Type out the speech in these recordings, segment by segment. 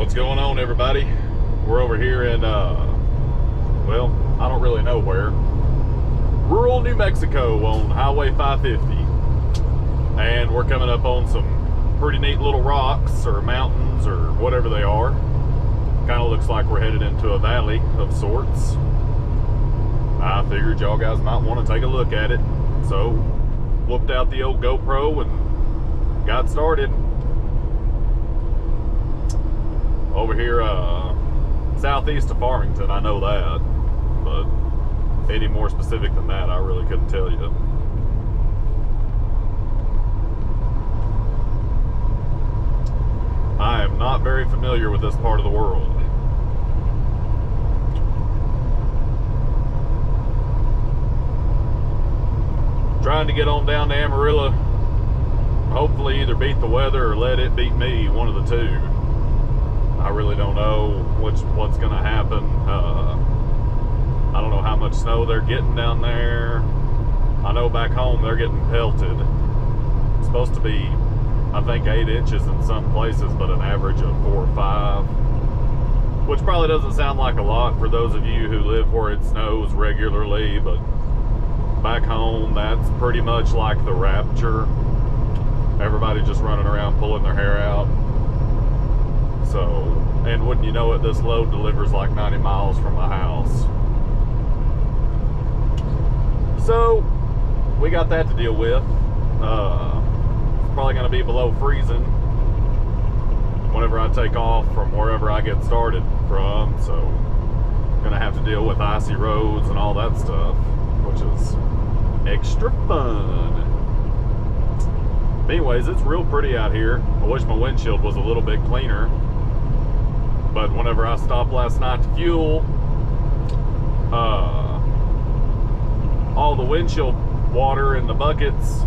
What's going on, everybody? We're over here in, well, I don't really know where. Rural New Mexico on Highway 550. And we're coming up on some pretty neat little rocks or mountains or whatever they are. Kind of looks like we're headed into a valley of sorts. I figured y'all guys might want to take a look at it. So, whooped out the old GoPro and got started. Over here, southeast of Farmington, I know that, but any more specific than that, I really couldn't tell you. I am not very familiar with this part of the world. Trying to get on down to Amarillo, hopefully either beat the weather or let it beat me, one of the two. I really don't know what's gonna happen. I don't know how much snow they're getting down there. I know back home they're getting pelted. It's supposed to be, I think, 8 inches in some places, but an average of 4 or 5. Which probably doesn't sound like a lot for those of you who live where it snows regularly, but back home, that's pretty much like the rapture. Everybody just running around pulling their hair out. So, and wouldn't you know it, this load delivers like 90 miles from my house. So, we got that to deal with. It's probably going to be below freezing whenever I take off from wherever I get started from. So, going to have to deal with icy roads and all that stuff, which is extra fun. But anyways, it's real pretty out here. I wish my windshield was a little bit cleaner. But whenever I stopped last night to fuel, all the windshield water in the buckets,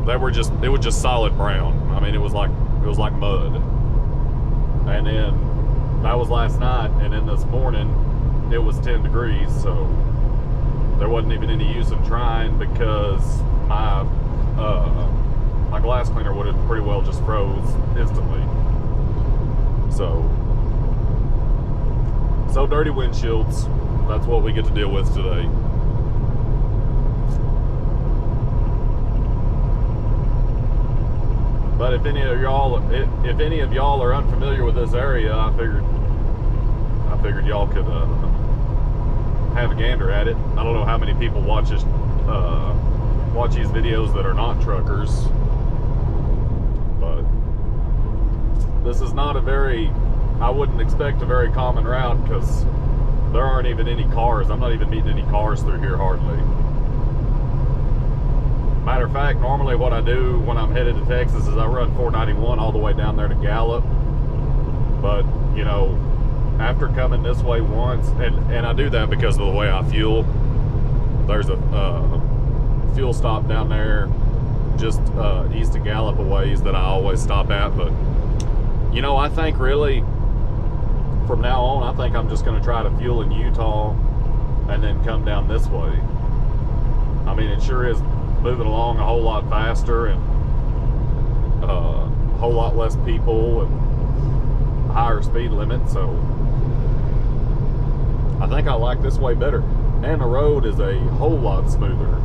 it was just solid brown. I mean, it was like mud. And then that was last night, and then this morning it was 10 degrees, so there wasn't even any use in trying because my glass cleaner would have pretty well just froze instantly. So dirty windshields, that's what we get to deal with today. But if any of y'all are unfamiliar with this area, I figured y'all could have a gander at it. I don't know how many people watch these videos that are not truckers, but this is not I wouldn't expect a very common route because there aren't even any cars. I'm not even meeting any cars through here hardly. Matter of fact, normally what I do when I'm headed to Texas is I run 491 all the way down there to Gallup. But, you know, after coming this way once, and I do that because of the way I fuel. There's a fuel stop down there just east of Gallup a ways that I always stop at. But, you know, I think really from now on, I think I'm just going to try to fuel in Utah and then come down this way. I mean, it sure is moving along a whole lot faster and a whole lot less people and higher speed limit, so I think I like this way better. And the road is a whole lot smoother.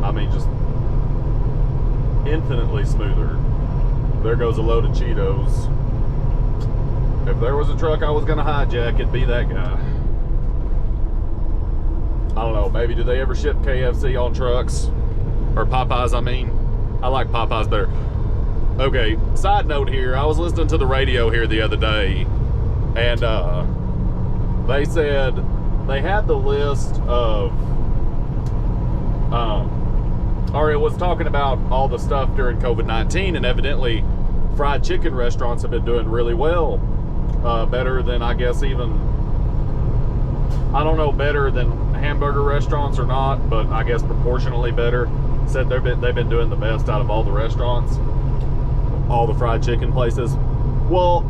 I mean, just infinitely smoother. There goes a load of Cheetos. If there was a truck I was going to hijack, it'd be that guy. I don't know, maybe do they ever ship KFC on trucks? Or Popeyes, I mean. I like Popeyes better. Okay, side note here, I was listening to the radio here the other day, and they said they had the list of, or it was talking about all the stuff during COVID-19, and evidently fried chicken restaurants have been doing really well. Better than, I guess, even, I don't know, better than hamburger restaurants or not, but I guess proportionally better. Said they've been doing the best out of all the restaurants, all the fried chicken places. Well,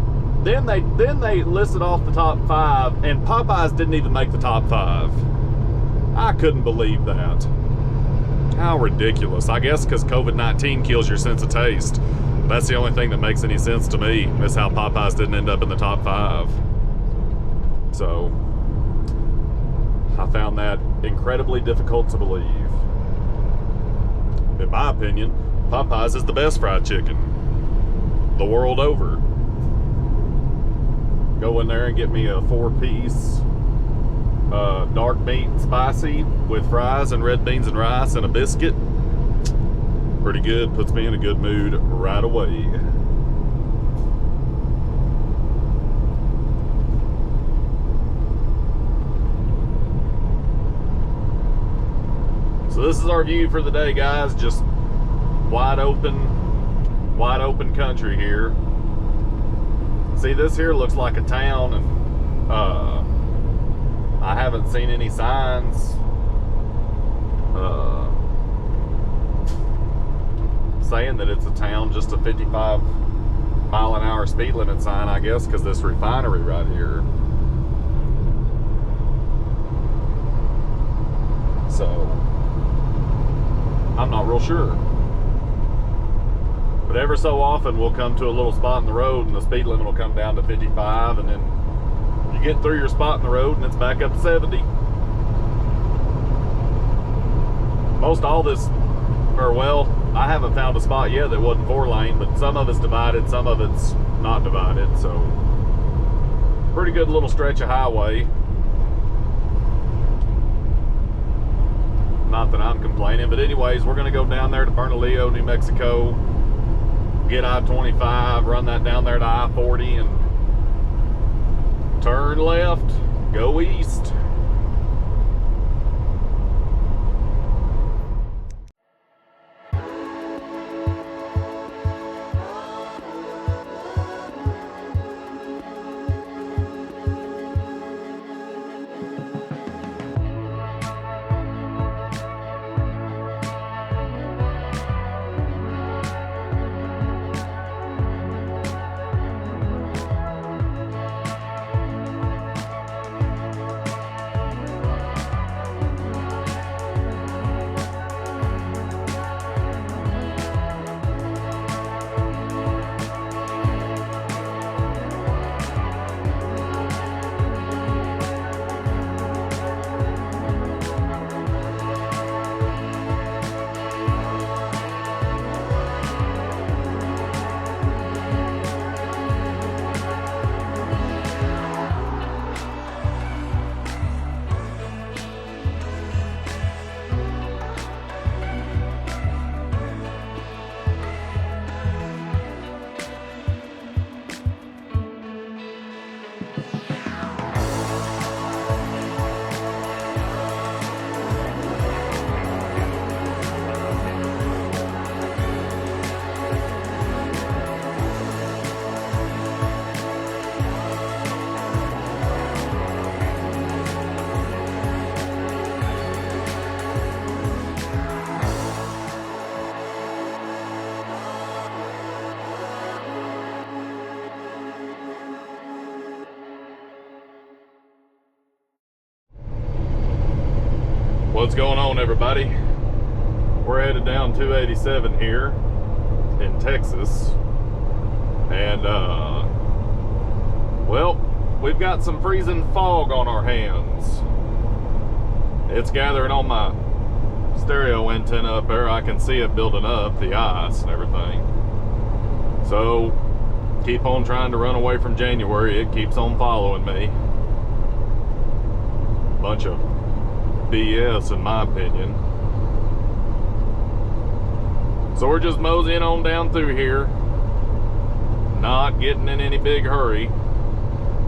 then they listed off the top 5, and Popeyes didn't even make the top 5. I couldn't believe that. How ridiculous. I guess because COVID-19 kills your sense of taste. That's the only thing that makes any sense to me, is how Popeyes didn't end up in the top 5. So I found that incredibly difficult to believe. In my opinion, Popeyes is the best fried chicken the world over. Go in there and get me a 4-piece dark meat spicy with fries and red beans and rice and a biscuit. Pretty good, puts me in a good mood right away. So this is our view for the day, guys. Just wide open country here. See, this here looks like a town, and I haven't seen any signs saying that it's a town, just a 55-mile-an-hour speed limit sign, I guess, because this refinery right here. So I'm not real sure. But ever so often we'll come to a little spot in the road and the speed limit will come down to 55, and then you get through your spot in the road and it's back up to 70. Most all this, or well, I haven't found a spot yet that wasn't 4-lane, but some of it's divided, some of it's not divided, so pretty good little stretch of highway. Not that I'm complaining, but anyways, we're gonna go down there to Bernalillo, New Mexico, get I-25, run that down there to I-40, and turn left, go east. What's going on, everybody? We're headed down 287 here in Texas, and well, we've got some freezing fog on our hands. It's gathering on my stereo antenna up there. I can see it building up, the ice and everything. So keep on trying to run away from January. It keeps on following me. Bunch of BS, in my opinion. So we're just moseying on down through here, not getting in any big hurry,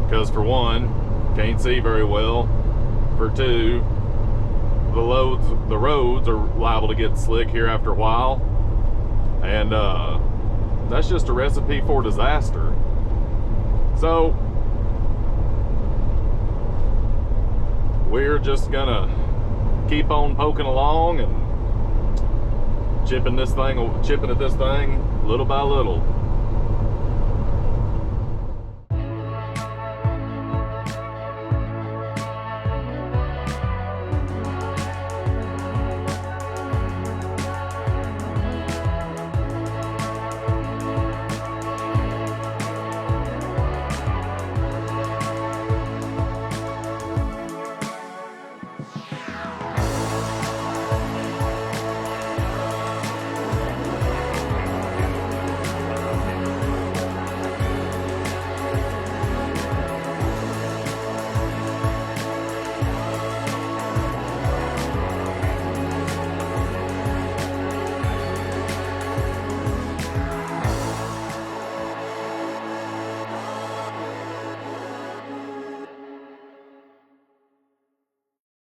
because for one, can't see very well. For two, the roads are liable to get slick here after a while, and that's just a recipe for disaster. So we're just gonna keep on poking along and chipping at this thing little by little.